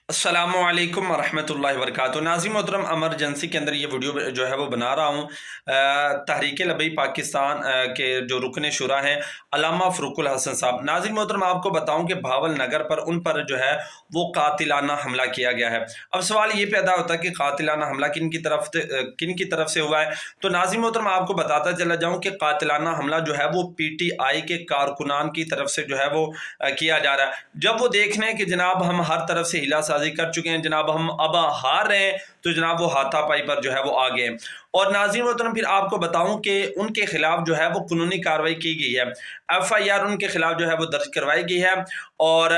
अस्सलामुअलैकुम वरहमतुल्लाहि वबरकातुहू। नाज़रीन मोहतरम, एमरजेंसी के अंदर ये वीडियो जो है वो बना रहा हूँ। तहरीक लबई पाकिस्तान के जो रुकन शुरा हैं अल्लामा फ़रुकुल हसन साहब। नाज़रीन मोहतरम, आपको बताऊँ कि भावल नगर पर उन पर जो है वो कातिलाना हमला किया गया है। अब सवाल ये पैदा होता है कि कातिलाना हमला किन की तरफ से हुआ है। तो नाज़रीन मोहतरम, आपको बताता चला जाऊँ कि कातिलाना हमला जो है वो PTI के कारकुनान की तरफ से जो है वो किया जा रहा है। जब वो देख रहे हैं कि जनाब हम हर तरफ से हिला कर चुके हैं, जनाब हम अब हार रहे हैं, तो जनाब वो हाथापाई पर जो है वो आ गए। और नाज़रीन मोहतरम, फिर आपको बताऊं कि उनके खिलाफ जो है वो कानूनी कार्रवाई की गई है। FIR उनके खिलाफ जो है वो दर्ज करवाई गई है। और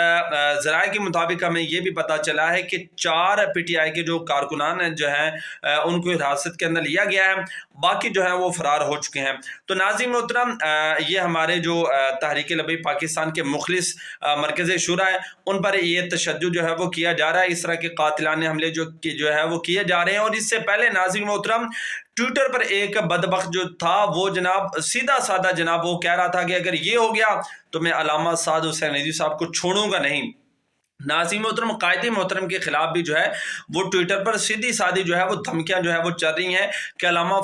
ज़राए के मुताबिक हमें ये भी पता चला है कि 4 PTI के जो कारकुनान जो हैं उनको हिरासत के अंदर लिया गया है, बाकी जो है वो फरार हो चुके हैं। तो नाज़रीन मोहतरम, ये हमारे जो तहरीक लबई पाकिस्तान के मुखलिस मरकज़ शुरा है, उन पर ये तशद्दुद जो है वो किया जा रहा है। इस तरह के कातिलाने हमले जो है वो किए जा रहे हैं। और इससे पहले नाज़रीन मोहतरम, ट्विटर पर एक बदबख्त जो था वो जनाब सीधा साधा जनाब वो कह रहा था कि अगर ये हो गया तो मैं अल्लामा साद हुसैन रिजवी साहब को छोड़ूंगा नहीं। नाज़रीन मोहतरम, कायदे मोहतरम के खिलाफ भी जो है वो ट्विटर पर सीधी सादी जो है वो धमकियां जो है वो चल रही हैं कि अल्लामा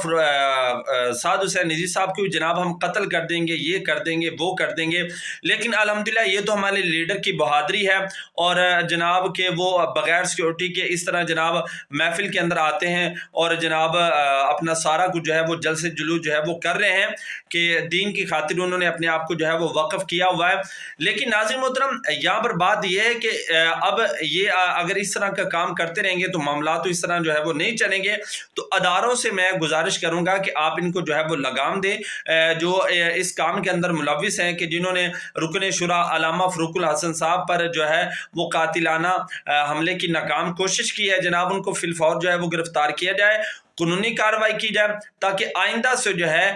साद हुसैन रिजवी साहब को जनाब हम कत्ल कर देंगे, ये कर देंगे, वो कर देंगे। लेकिन अल्हम्दुलिल्लाह ये तो हमारे लीडर की बहादुरी है। और जनाब के वो बगैर सिक्योरिटी के इस तरह जनाब महफिल के अंदर आते हैं और जनाब अपना सारा कुछ जो है वो जल्द से जुलूस जो है वो कर रहे हैं कि दीन की खातिर उन्होंने अपने आप को जो है वो वक़्फ़ किया हुआ है। लेकिन नाज़रीन मोहतरम, यहाँ पर बात यह है कि अब ये अगर इस तरह का काम करते रहेंगे तो मामला तो इस तरह जो है वो नहीं चलेंगे। तो अदारों से मैं गुजारिश करूंगा कि आप इनको जो है वो लगाम दें जो इस काम के अंदर मुलविस हैं, कि जिन्होंने रुकन शुरा अल्लामा फ़रुकुल हसन साहब पर जो है वो कातिलाना हमले की नाकाम कोशिश की है। जनाब उनको फिलफौर जो है वो गिरफ्तार किया जाए, कानूनी कार्रवाई की जाए, ताकि आइंदा से जो है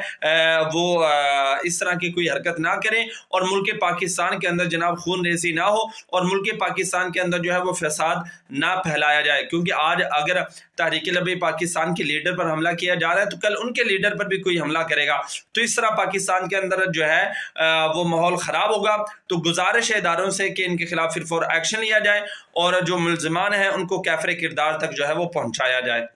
वो इस तरह की कोई हरकत ना करें और मुल्क पाकिस्तान के अंदर जनाब खून रेसी ना हो और मुल्क पाकिस्तान के अंदर जो है वो फसाद ना फैलाया जाए। क्योंकि आज अगर तहरीक लबई पाकिस्तान के लीडर पर हमला किया जा रहा है तो कल उनके लीडर पर भी कोई हमला करेगा, तो इस तरह पाकिस्तान के अंदर जो है वो माहौल ख़राब होगा। तो गुजारिश है इदारों से कि इनके खिलाफ फिर फौर एक्शन लिया जाए और जो मुलज़मान हैं उनको कैफ़रे किरदार तक जो है वो पहुँचाया जाए।